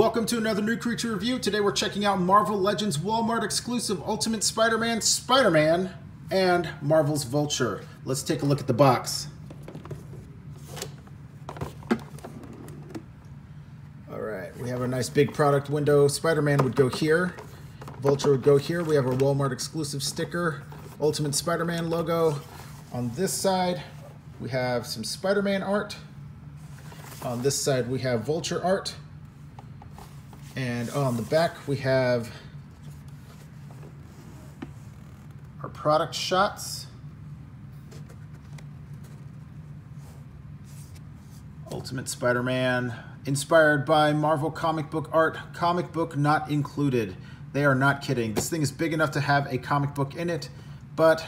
Welcome to another New Creature review. Today we're checking out Marvel Legends Walmart exclusive Ultimate Spider-Man, Spider-Man, and Marvel's Vulture. Let's take a look at the box. Alright, we have a nice big product window. Spider-Man would go here. Vulture would go here. We have our Walmart exclusive sticker. Ultimate Spider-Man logo. On this side, we have some Spider-Man art. On this side, we have Vulture art. And on the back, we have our product shots. Ultimate Spider-Man, inspired by Marvel comic book art, comic book not included. They are not kidding. This thing is big enough to have a comic book in it, but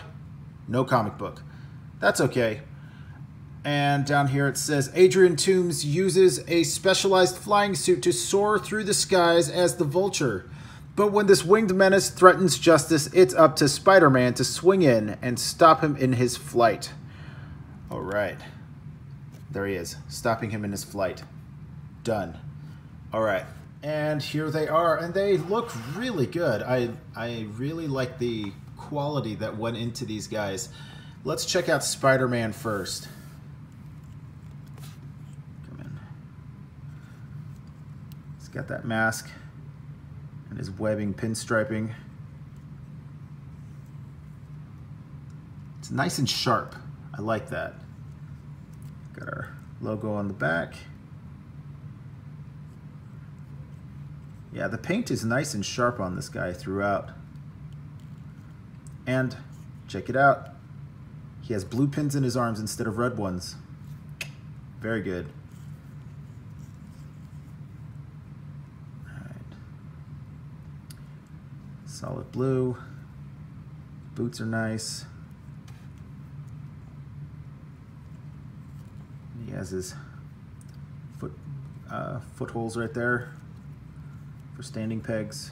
no comic book. That's okay. And down here it says, Adrian Toomes uses a specialized flying suit to soar through the skies as the Vulture. But when this winged menace threatens justice, it's up to Spider-Man to swing in and stop him in his flight. All right. There he is, stopping him in his flight. Done. All right. And here they are, and they look really good. I really like the quality that went into these guys. Let's check out Spider-Man first. He's got that mask and his webbing pinstriping. It's nice and sharp. I like that. Got our logo on the back. Yeah, the paint is nice and sharp on this guy throughout. And check it out. He has blue pins in his arms instead of red ones. Very good. Solid blue. Boots are nice. He has his footholes right there for standing pegs.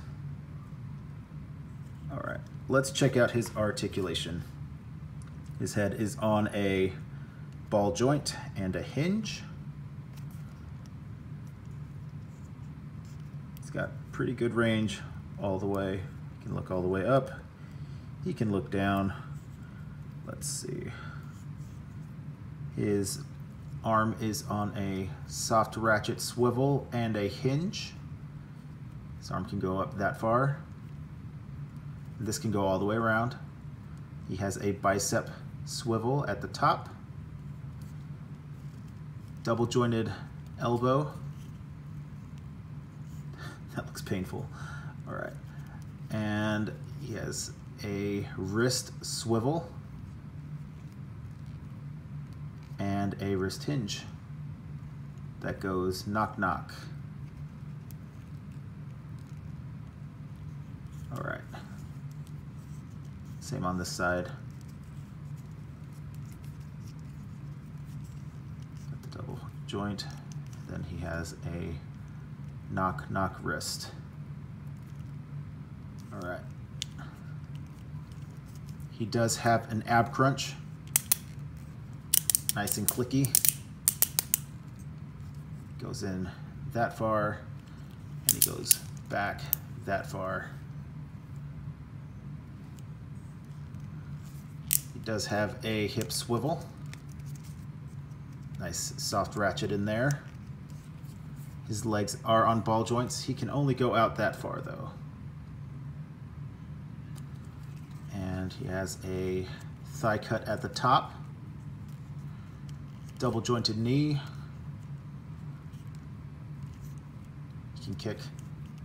All right, let's check out his articulation. His head is on a ball joint and a hinge. He's got pretty good range all the way. He can look all the way up. He can look down. Let's see. His arm is on a soft ratchet swivel and a hinge. His arm can go up that far. This can go all the way around. He has a bicep swivel at the top. Double jointed elbow. That looks painful. All right. And he has a wrist swivel and a wrist hinge that goes knock knock. All right. Same on this side. Got the double joint. Then he has a knock knock wrist. All right. He does have an ab crunch. Nice and clicky. Goes in that far, and he goes back that far. He does have a hip swivel. Nice soft ratchet in there. His legs are on ball joints. He can only go out that far though. And he has a thigh cut at the top. Double jointed knee. He can kick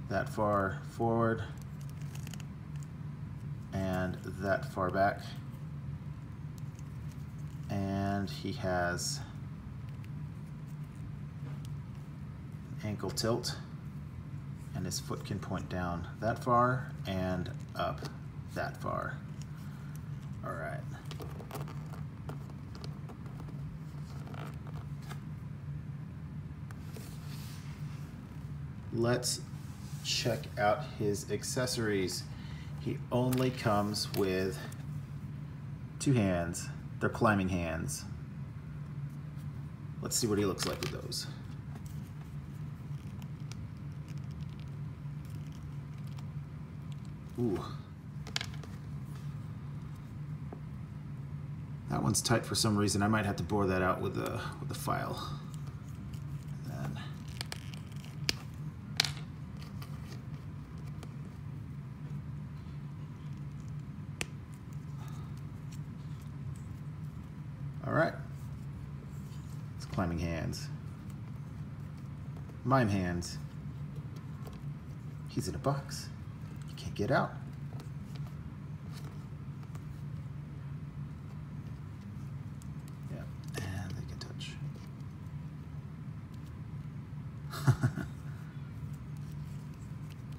that far forward and that far back. And he has ankle tilt, and his foot can point down that far and up that far. All right. Let's check out his accessories. He only comes with 2 hands. They're climbing hands. Let's see what he looks like with those. Ooh. That one's tight for some reason. I might have to bore that out with a file. And then all right. It's climbing hands. Mime hands. He's in a box. He can't get out. Yeah, and they can touch.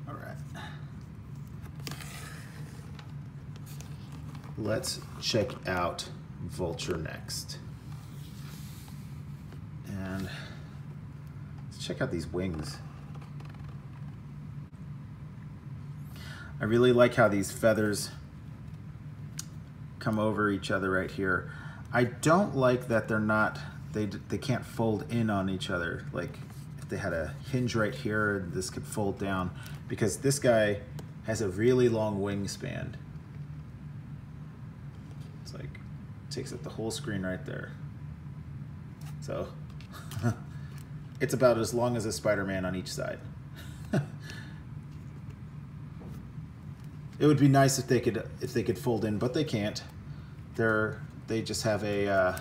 All right. Let's check out Vulture next. And let's check out these wings. I really like how these feathers come over each other right here. I don't like that they're not, they can't fold in on each other. Like if they had a hinge right here, this could fold down, because this guy has a really long wingspan. It's like, takes up the whole screen right there. So it's about as long as a Spider-Man on each side. It would be nice if they could fold in, but they can't. They just have a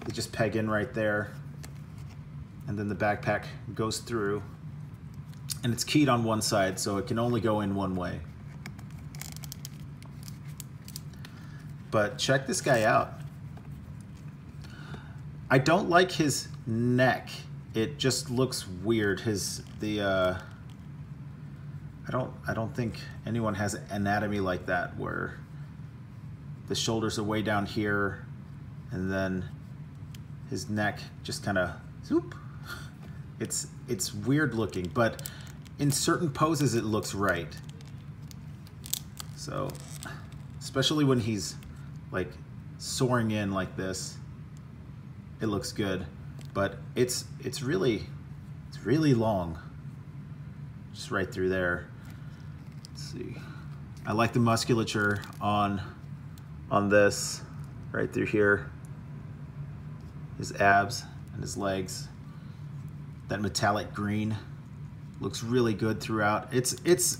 they just peg in right there, and then the backpack goes through, and it's keyed on one side, so it can only go in one way. But check this guy out. I don't like his neck. It just looks weird. I don't think anyone has anatomy like that, where the shoulders are way down here and then his neck just kind of zoop. It's weird looking, but in certain poses it looks right. So especially when he's like soaring in like this, it looks good, but it's really long, just right through there. Let's see. I like the musculature on this right through here. His abs and his legs. That metallic green looks really good throughout. It's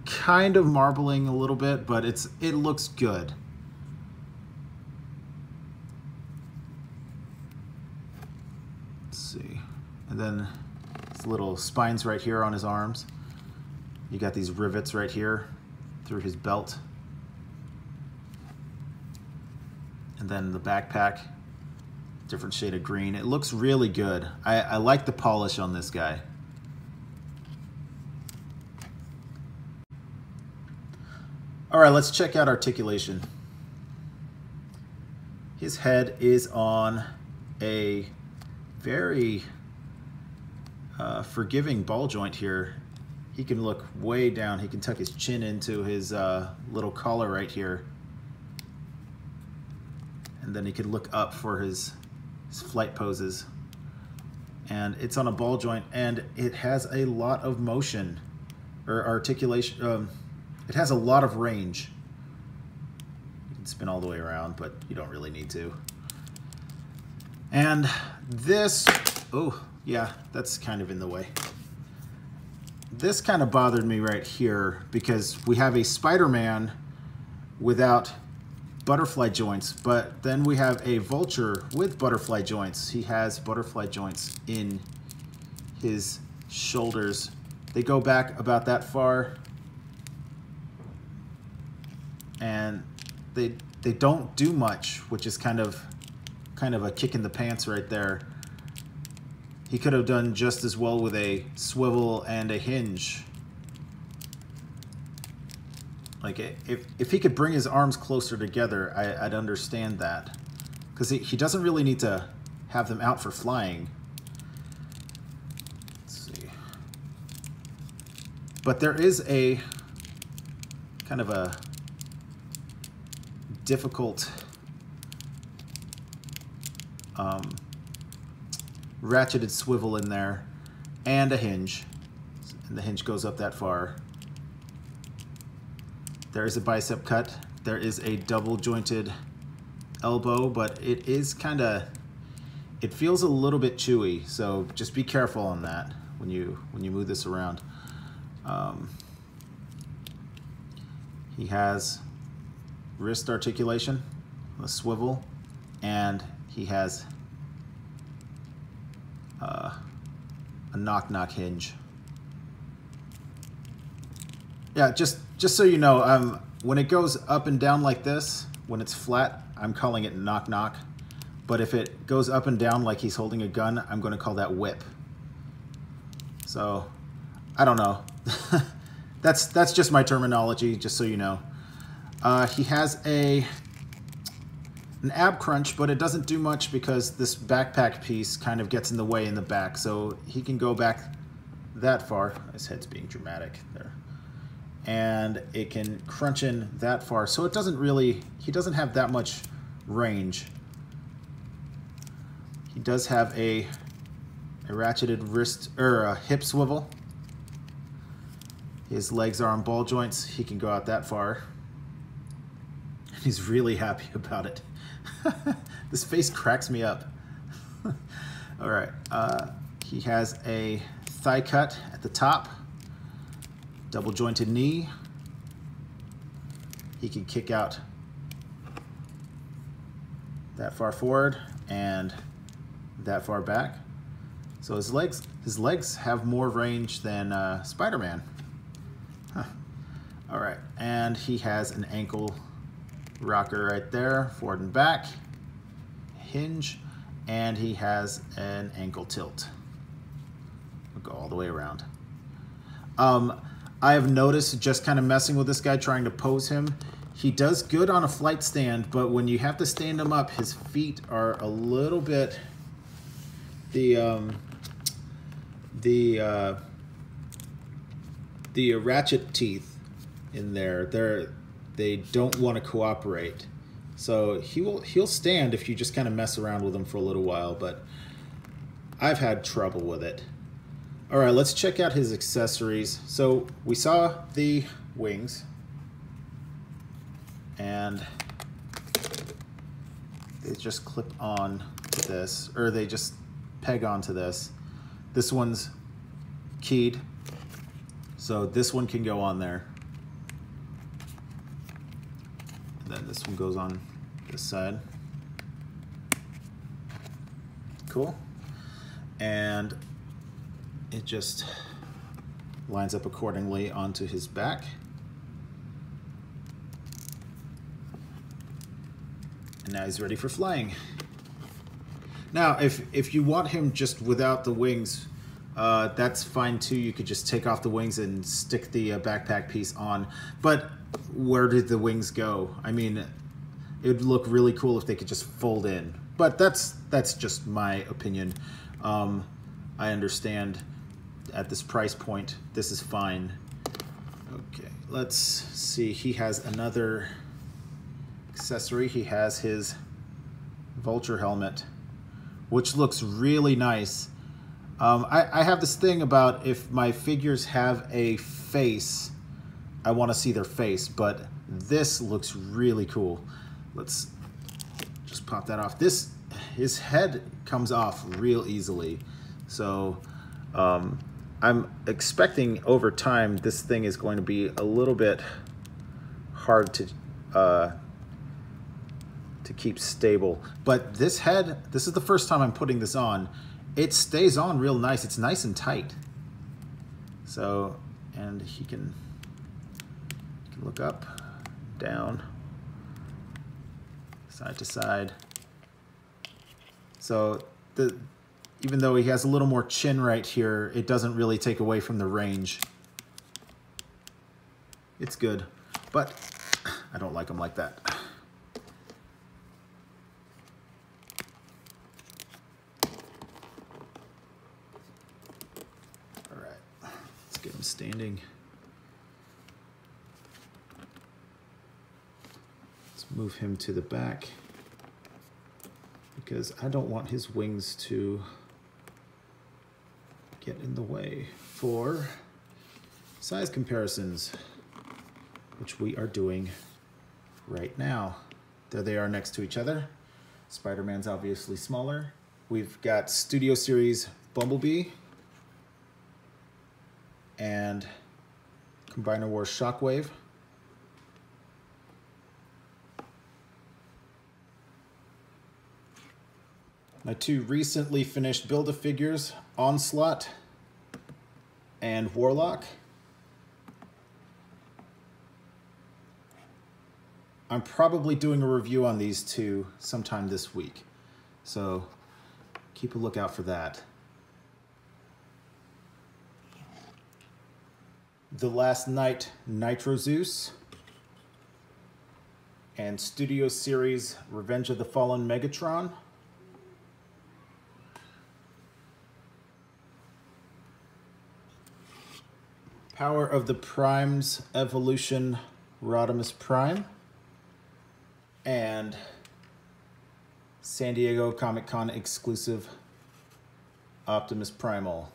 kind of marbling a little bit, but it looks good. Let's see. And then his little spines right here on his arms. You got these rivets right here through his belt. And then the backpack, different shade of green. It looks really good. I like the polish on this guy. All right, let's check out articulation. His head is on a very forgiving ball joint here. He can look way down. He can tuck his chin into his little collar right here. And then he can look up for his flight poses. And it's on a ball joint, and it has a lot of motion or articulation. It has a lot of range. You can spin all the way around, but you don't really need to. And this, oh yeah, that's kind of in the way. This kind of bothered me right here because we have a Spider-Man without butterfly joints, but then we have a Vulture with butterfly joints. He has butterfly joints in his shoulders. They go back about that far, and they don't do much, which is kind of a kick in the pants right there. He could have done just as well with a swivel and a hinge. Like, if he could bring his arms closer together, I'd understand that. Because he doesn't really need to have them out for flying. Let's see. But there is a kind of a difficult ratcheted swivel in there, and a hinge. and the hinge goes up that far. There is a bicep cut. There is a double jointed elbow, but it is kind of, it feels a little bit chewy, so just be careful on that when you move this around. He has wrist articulation, a swivel, and he has a knock-knock hinge. Yeah, just so you know, when it goes up and down like this, when it's flat, I'm calling it knock-knock. But if it goes up and down like he's holding a gun, I'm going to call that whip. So, I don't know. That's just my terminology, just so you know. He has an ab crunch, but it doesn't do much because this backpack piece kind of gets in the way in the back. So he can go back that far. His head's being dramatic there. And it can crunch in that far. So it doesn't really, he doesn't have that much range. He does have a ratcheted wrist, or a hip swivel. His legs are on ball joints. He can go out that far. He's really happy about it. This face cracks me up. All right. He has a thigh cut at the top. Double jointed knee. He can kick out that far forward and that far back. So his legs have more range than Spider-Man. Huh. All right, and he has an ankle rocker right there, forward and back, hinge, and he has an ankle tilt. We'll go all the way around. I have noticed, just kind of messing with this guy, trying to pose him, he does good on a flight stand, but when you have to stand him up, his feet are a little bit, the ratchet teeth in there, they don't want to cooperate. So he'll stand if you just kind of mess around with him for a little while, but I've had trouble with it. All right, let's check out his accessories. So we saw the wings, and they just clip on to this, or they just peg onto this. This one's keyed, so this one can go on there. And then this one goes on this side. Cool. And it just lines up accordingly onto his back. And now he's ready for flying. Now, if you want him just without the wings, that's fine too. You could just take off the wings and stick the backpack piece on. But where did the wings go? I mean, it would look really cool if they could just fold in. But that's just my opinion. I understand at this price point, this is fine. Okay, let's see. He has another accessory. He has his Vulture helmet, which looks really nice. I have this thing about if my figures have a face, I want to see their face, but this looks really cool. Let's just pop that off. His head comes off real easily. So I'm expecting over time this thing is going to be a little bit hard to keep stable. But this head, this is the first time I'm putting this on. It stays on real nice. It's nice and tight. So, and he can look up, down, side to side. So even though he has a little more chin right here, it doesn't really take away from the range. It's good, but I don't like him like that. All right, let's get him standing. Let's move him to the back because I don't want his wings to get in the way for size comparisons, which we are doing right now. There they are next to each other. Spider-Man's obviously smaller. We've got Studio Series Bumblebee and Combiner Wars Shockwave. My two recently finished Build-A-Figures, Onslaught and Warlock. I'm probably doing a review on these two sometime this week, so keep a lookout for that. The Last Night Nitro Zeus and Studio Series Revenge of the Fallen Megatron. Power of the Primes Evolution Rodimus Prime. And San Diego Comic-Con exclusive Optimus Primal.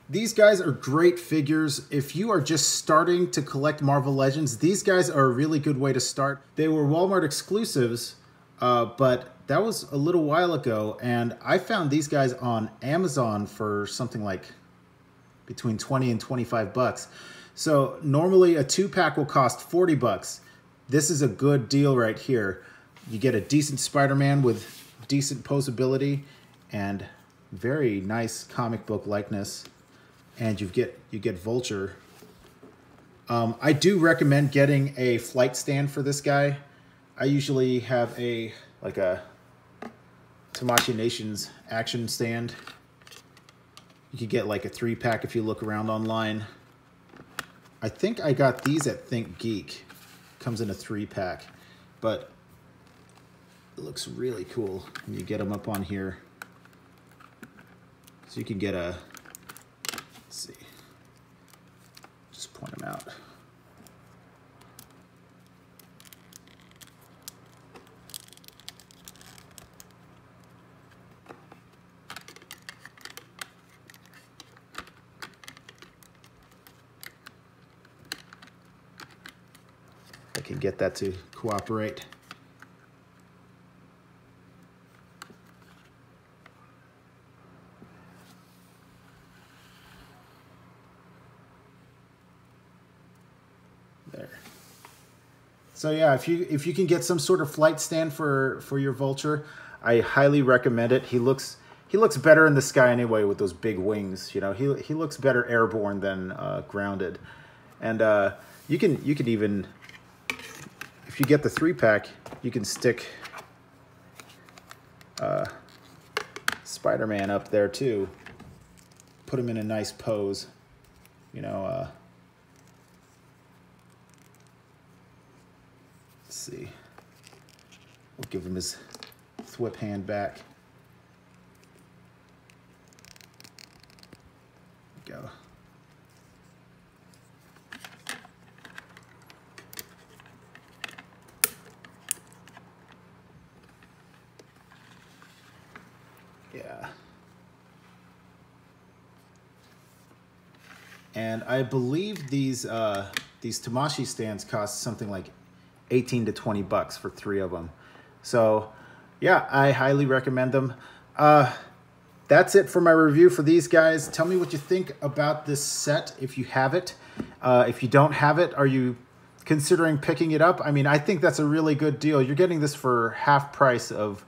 These guys are great figures. If you are just starting to collect Marvel Legends, these guys are a really good way to start. They were Walmart exclusives, but that was a little while ago, and I found these guys on Amazon for something like between 20 and 25 bucks. So normally a 2-pack will cost 40 bucks. This is a good deal right here. You get a decent Spider-Man with decent posability and very nice comic book likeness, and you get Vulture. I do recommend getting a flight stand for this guy. I usually have a Tamashii Nations action stand. You could get like a 3-pack if you look around online. I think I got these at Think Geek. Comes in a 3-pack, but it looks really cool when you get them up on here. So you can get a, let's see, just point them out. I can get that to cooperate. There. So yeah, if you can get some sort of flight stand for your Vulture, I highly recommend it. He looks better in the sky anyway with those big wings. You know, he looks better airborne than grounded. And you can even, if you get the 3-pack, you can stick Spider-Man up there too. Put him in a nice pose, you know. Let's see. We'll give him his thwip hand back. There we go. Yeah. And I believe these Tamashii stands cost something like 18 to 20 bucks for 3 of them. So yeah, I highly recommend them. That's it for my review for these guys. Tell me what you think about this set if you have it. If you don't have it, are you considering picking it up? I mean, I think that's a really good deal. You're getting this for half price of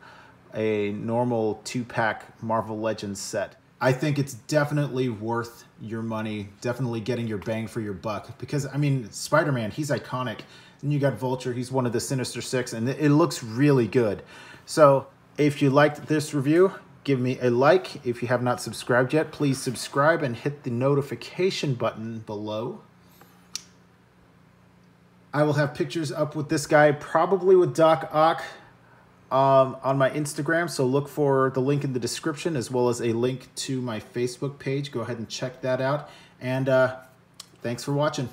a normal 2-pack Marvel Legends set. I think it's definitely worth your money, definitely getting your bang for your buck, because I mean, Spider-Man, he's iconic. And you got Vulture, he's one of the Sinister Six, and it looks really good. So if you liked this review, give me a like. If you have not subscribed yet, please subscribe and hit the notification button below. I will have pictures up with this guy, probably with Doc Ock, on my Instagram, so look for the link in the description as well as a link to my Facebook page. Go ahead and check that out, and thanks for watching.